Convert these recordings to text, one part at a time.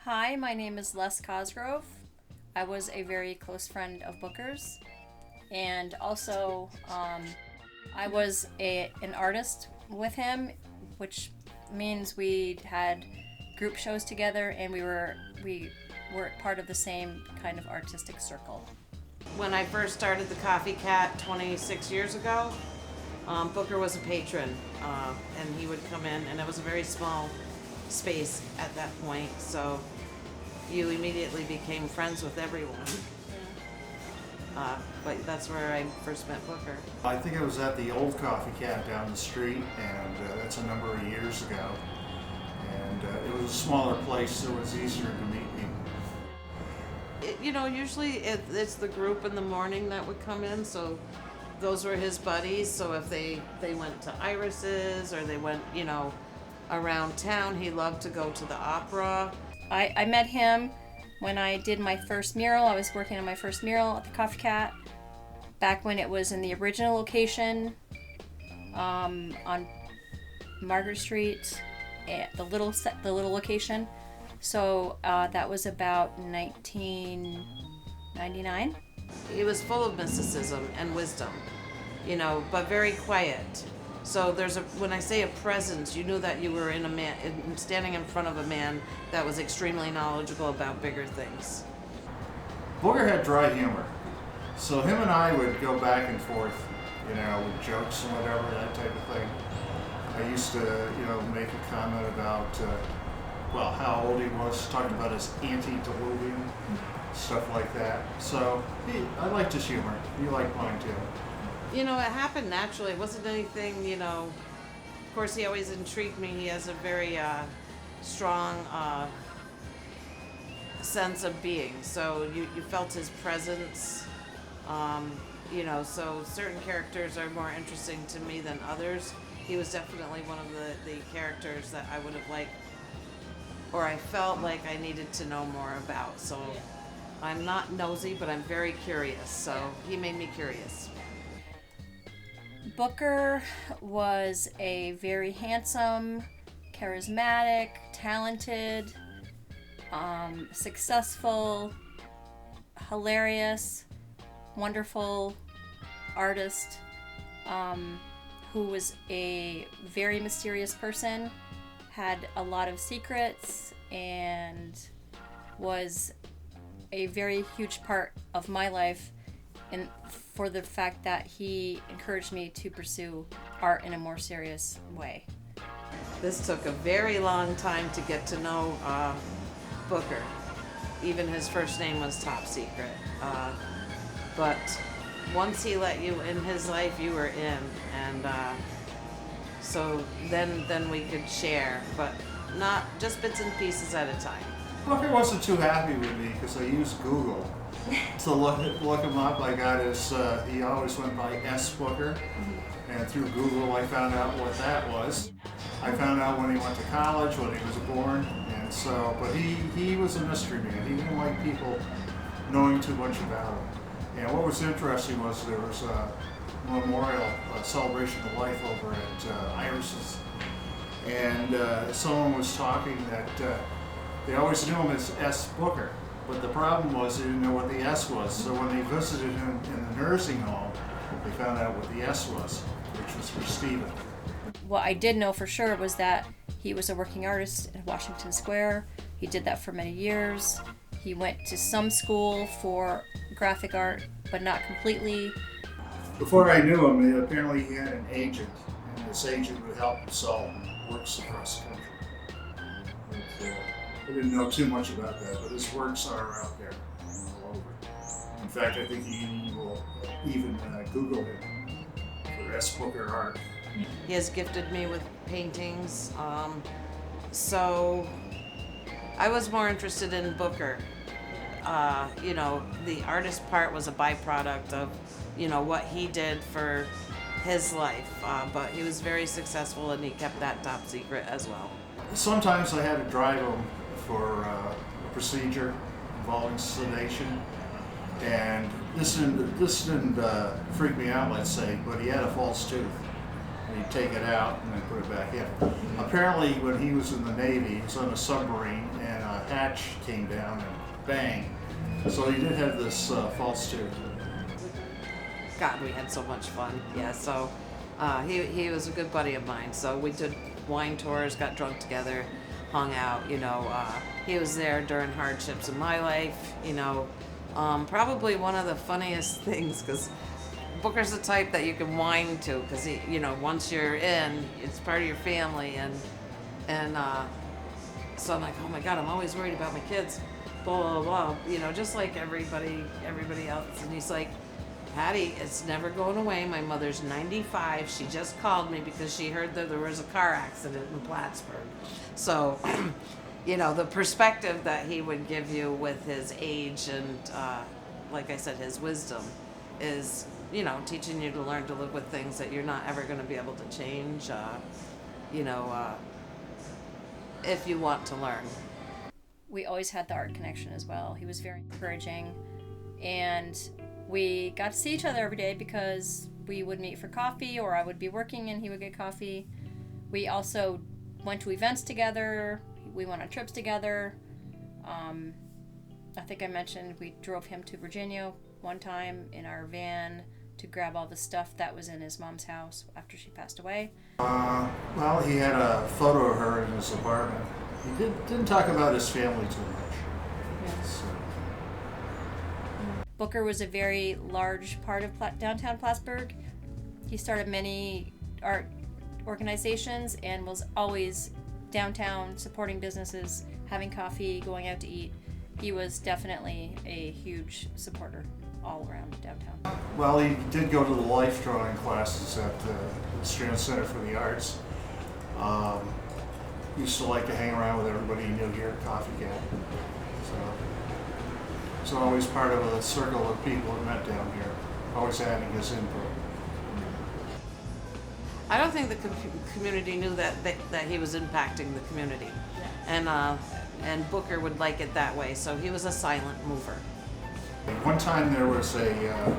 Hi, my name is Les Cosgrove. I was a very close friend of Booker's, and also I was an artist with him, which means we had group shows together, and we were part of the same kind of artistic circle. When I first started the Coffee Cat 26 years ago, Booker was a patron, and he would come in, and it was a very small space at that point, so you immediately became friends with everyone. But that's where I first met Booker. I think I was at the old Coffee Cat down the street, and that's a number of years ago. And it was a smaller place, so it was easier to meet me. Usually it's the group in the morning that would come in, so those were his buddies. So if they went to Iris's or they went, around town, he loved to go to the opera. I met him when I did my first mural. I was working on my first mural at the Coffee Cat back when it was in the original location on Margaret Street, at the little location. So that was about 1999. He was full of mysticism and wisdom, but very quiet. So when I say a presence, you knew that you were standing in front of a man that was extremely knowledgeable about bigger things. Booker had dry humor, so him and I would go back and forth, with jokes and whatever, that type of thing. I used to, make a comment about, how old he was, talking about his antediluvian, stuff like that. So I liked his humor. He liked mine too. It happened naturally. It wasn't anything, of course, he always intrigued me. He has a very strong sense of being. So you felt his presence, so certain characters are more interesting to me than others. He was definitely one of the characters that I would have liked, or I felt like I needed to know more about. So I'm not nosy, but I'm very curious. So he made me curious. Booker was a very handsome, charismatic, talented, successful, hilarious, wonderful artist who was a very mysterious person, had a lot of secrets, and was a very huge part of my life, and for the fact that he encouraged me to pursue art in a more serious way. This took a very long time to get to know Booker. Even his first name was top secret. But once he let you in his life, you were in. And so then we could share, but not just bits and pieces at a time. Booker wasn't too happy with me because I used Google to look him up. I got his, he always went by S. Booker, and through Google I found out what that was. I found out when he went to college, when he was born, and so, but he was a mystery man. He didn't like people knowing too much about him. And what was interesting was there was a memorial, a celebration of life over at Iris's, and someone was talking that they always knew him as S. Booker, but the problem was they didn't know what the S was. So when they visited him in the nursing home, they found out what the S was, which was for Stephen. What I did know for sure was that he was a working artist in Washington Square. He did that for many years. He went to some school for graphic art, but not completely. Before I knew him, apparently he had an agent, and this agent would help him sell works across the country. But, I didn't know too much about that, but his works are out there all over. In fact, I think you will even Google him for S. Booker art. He has gifted me with paintings. So I was more interested in Booker. The artist part was a byproduct of, what he did for his life. But he was very successful, and he kept that top secret as well. Sometimes I had to drive him for a procedure involving sedation, and this didn't freak me out, let's say, but he had a false tooth. And he'd take it out and then put it back in. Apparently, when he was in the Navy, he was on a submarine, and a hatch came down and bang. So he did have this false tooth. God, we had so much fun. Yeah, so he was a good buddy of mine. So we did wine tours, got drunk together, hung out. He was there during hardships in my life. Probably one of the funniest things, because Booker's the type that you can whine to, because once you're in, it's part of your family, and so I'm like, oh my God, I'm always worried about my kids, blah blah blah, just like everybody else. And he's like, Patty, it's never going away. My mother's 95. She just called me because she heard that there was a car accident in Plattsburgh. So, the perspective that he would give you with his age and, like I said, his wisdom is, teaching you to learn to live with things that you're not ever going to be able to change, if you want to learn. We always had the art connection as well. He was very encouraging, and we got to see each other every day because we would meet for coffee, or I would be working and he would get coffee. We also went to events together. We went on trips together. I think I mentioned we drove him to Virginia one time in our van to grab all the stuff that was in his mom's house after she passed away. Well, he had a photo of her in his apartment. He didn't talk about his family too much. Yes. So. Booker was a very large part of downtown Plattsburgh. He started many art organizations and was always downtown supporting businesses, having coffee, going out to eat. He was definitely a huge supporter all around downtown. Well, he did go to the life drawing classes at the Strand Center for the Arts. Used to like to hang around with everybody he knew here at Coffee Cat. So always part of a circle of people that met down here, always having his input. I don't think the community knew that he was impacting the community, and Booker would like it that way. So he was a silent mover. One time there was a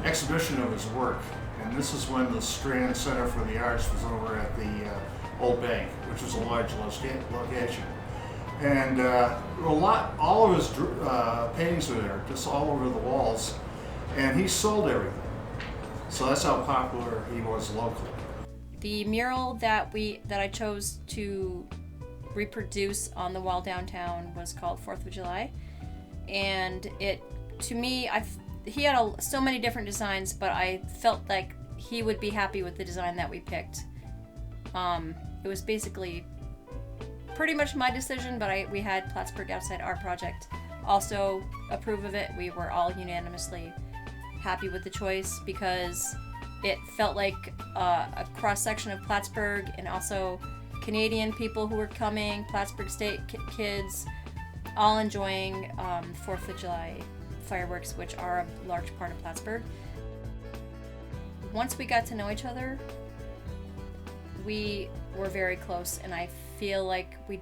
exhibition of his work, and this is when the Strand Center for the Arts was over at the Old Bank, which was a large location. And all of his paintings were there, just all over the walls, and he sold everything. So that's how popular he was locally. The mural that I chose to reproduce on the wall downtown was called 4th of July, and to me, he had so many different designs, but I felt like he would be happy with the design that we picked. It was basically pretty much my decision, but we had Plattsburgh Outside Art Project also approve of it. We were all unanimously happy with the choice because it felt like a cross-section of Plattsburgh, and also Canadian people who were coming, Plattsburgh State kids, all enjoying 4th of July fireworks, which are a large part of Plattsburgh. Once we got to know each other, we were very close, and I feel like we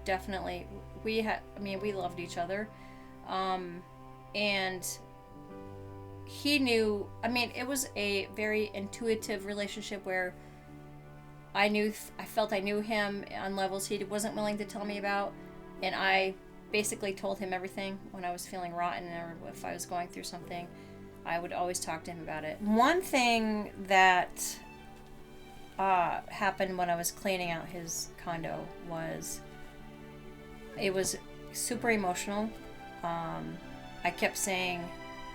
loved each other. And he knew, it was a very intuitive relationship where I felt I knew him on levels he wasn't willing to tell me about, and I basically told him everything when I was feeling rotten or if I was going through something. I would always talk to him about it. One thing that happened when I was cleaning out his condo was super emotional. I kept saying,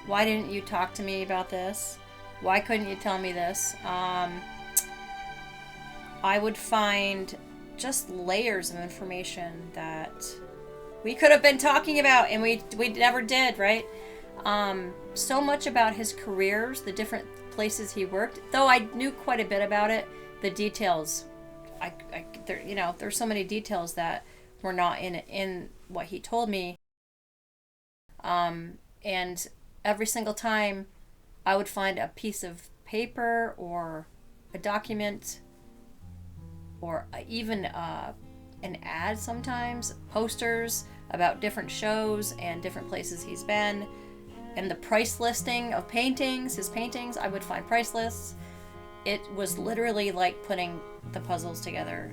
why didn't you talk to me about this? Why couldn't you tell me this? I would find just layers of information that we could have been talking about, and we never did, right? So much about his careers, the different places he worked, though I knew quite a bit about it, the details, there's so many details that were not in what he told me. And every single time I would find a piece of paper or a document or even an ad, sometimes posters about different shows and different places he's been, and the price listing of his paintings, I would find price lists. It was literally like putting the puzzles together.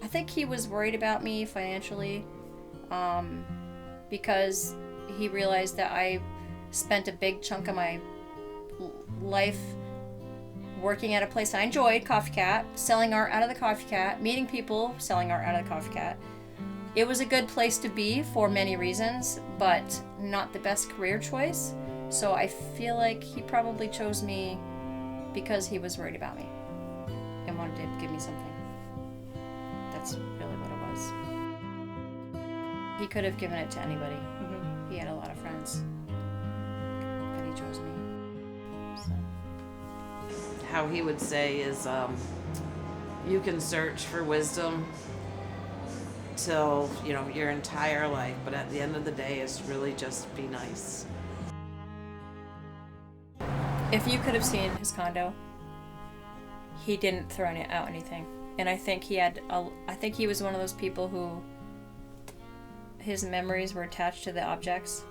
I think he was worried about me financially, because he realized that I spent a big chunk of my life working at a place I enjoyed, Coffee Cat, selling art out of the Coffee Cat, meeting people, selling art out of the Coffee Cat. It was a good place to be for many reasons, but not the best career choice. So I feel like he probably chose me because he was worried about me and wanted to give me something. That's really what it was. He could have given it to anybody. Mm-hmm. He had a lot of friends, but he chose me. So. How he would say is, you can search for wisdom till, your entire life, but at the end of the day, it's really just be nice. If you could have seen his condo, he didn't throw out anything. And I think I think he was one of those people who his memories were attached to the objects.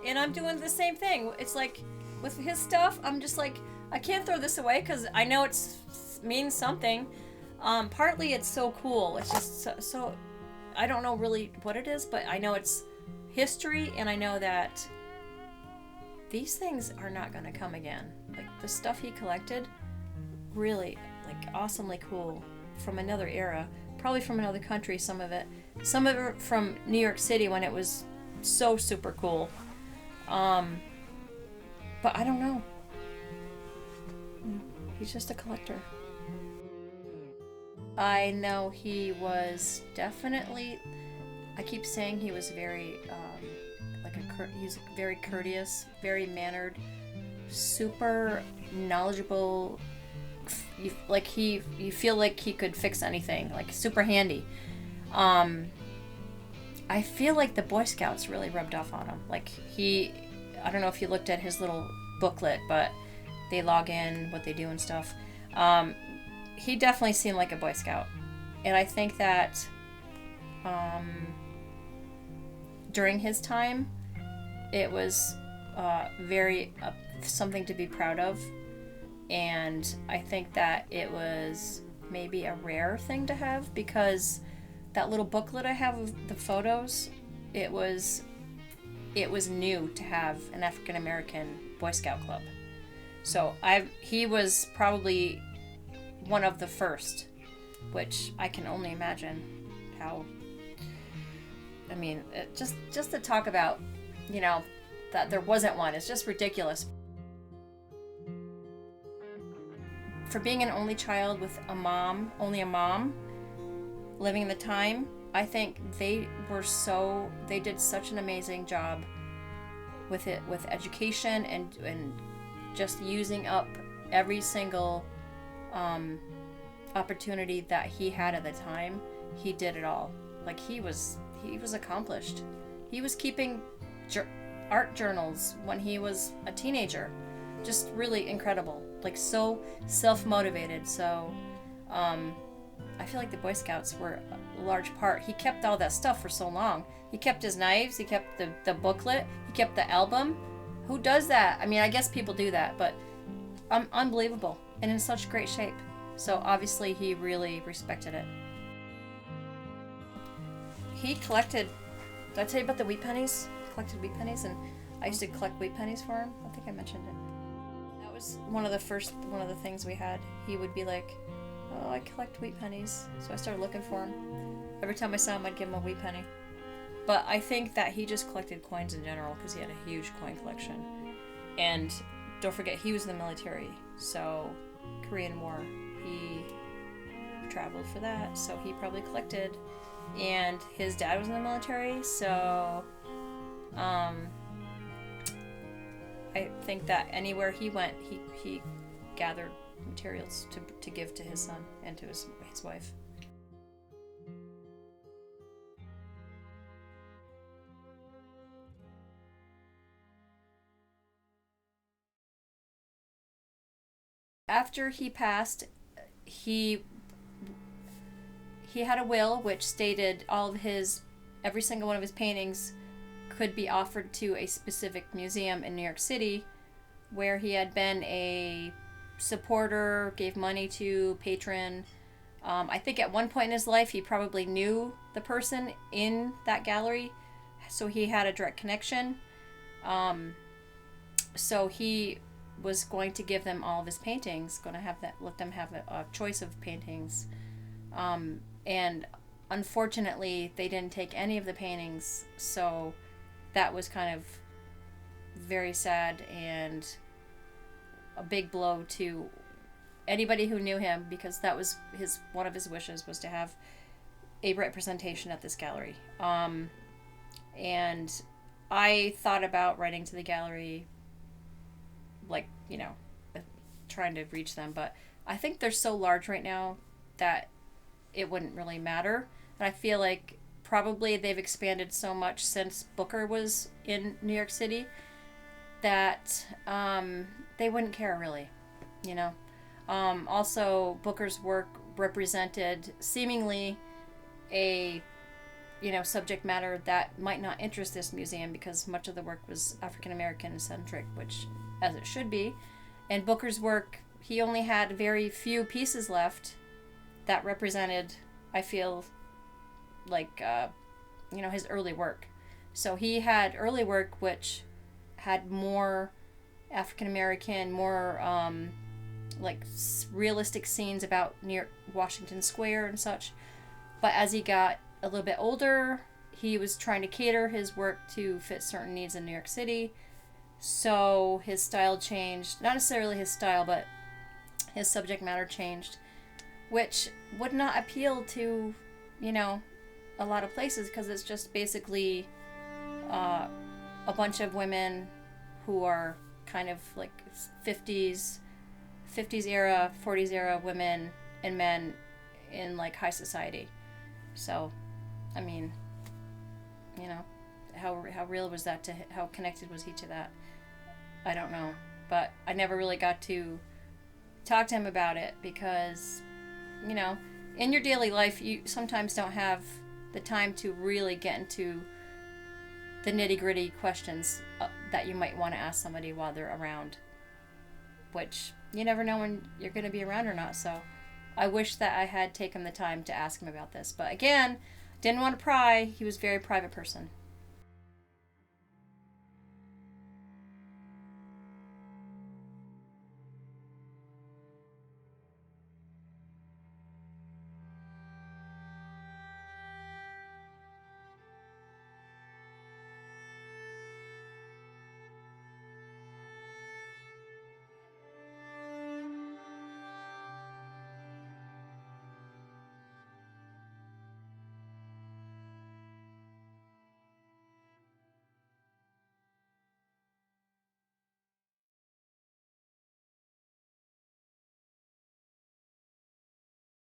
And I'm doing the same thing. It's like with his stuff, I'm just like, I can't throw this away because I know it means something. Partly it's so cool. It's just so I don't know really what it is, but I know it's history, and I know that these things are not going to come again. Like the stuff he collected, really like awesomely cool from another era, probably from another country, some of it from New York City when it was so super cool. But I don't know. He's just a collector. I know he was definitely, I keep saying he was very, he's very courteous, very mannered, super knowledgeable. You feel like he could fix anything, like super handy. I feel like the Boy Scouts really rubbed off on him. Like I don't know if you looked at his little booklet, but they log in, what they do and stuff. He definitely seemed like a Boy Scout. And I think that during his time, it was very something to be proud of. And I think that it was maybe a rare thing to have, because that little booklet I have of the photos, it was new to have an African American Boy Scout club. So he was probably one of the first, which I can only imagine how. I mean, just to talk about, that there wasn't one, it's just ridiculous. For being an only child with only a mom, living in the time, I think they did such an amazing job with education and just using up every single opportunity that he had at the time. He did it all. Like he was accomplished. He was keeping art journals when he was a teenager. Just really incredible. Like so self-motivated. So I feel like the Boy Scouts were a large part. He kept all that stuff for so long. He kept his knives, he kept the booklet, he kept the album. Who does that? I mean, I guess people do that, but unbelievable and in such great shape. So obviously he really respected it. He collected, did I tell you about the wheat pennies? He collected wheat pennies, and I used to collect wheat pennies for him. I think I mentioned it. That was one of the things we had. He would be like, oh, I collect wheat pennies. So I started looking for him. Every time I saw him, I'd give him a wheat penny. But I think that he just collected coins in general because he had a huge coin collection. And don't forget, he was in the military. So Korean War, he traveled for that. So he probably collected. And his dad was in the military. So I think that anywhere he went, he gathered materials to give to his son and to his wife. After he passed, he had a will which stated every single one of his paintings could be offered to a specific museum in New York City, where he had been a supporter, gave money to, patron, I think at one point in his life he probably knew the person in that gallery, so he had a direct connection. So he was going to give them all of his paintings, going to have that, let them have a choice of paintings. And unfortunately, they didn't take any of the paintings, so that was kind of very sad and a big blow to anybody who knew him, because that was one of his wishes, was to have a representation at this gallery. And I thought about writing to the gallery, like, trying to reach them, but I think they're so large right now that it wouldn't really matter. And I feel like probably they've expanded so much since Booker was in New York City that they wouldn't care, really, Also, Booker's work represented seemingly a subject matter that might not interest this museum, because much of the work was African American centric, which, as it should be. And Booker's work, he only had very few pieces left that represented, I feel like, his early work. So he had early work which had more African American, more realistic scenes about near Washington Square and such. But as he got a little bit older, he was trying to cater his work to fit certain needs in New York City. So his style changed. Not necessarily his style, but his subject matter changed, which would not appeal to, a lot of places, because it's just basically a bunch of women who are kind of like 50s era, 40s era women and men in like high society. So, I mean, how real was that how connected was he to that? I don't know. But I never really got to talk to him about it because, in your daily life, you sometimes don't have the time to really get into the nitty-gritty questions that you might want to ask somebody while they're around, which you never know when you're going to be around or not. So I wish that I had taken the time to ask him about this. But again, didn't want to pry. He was a very private person.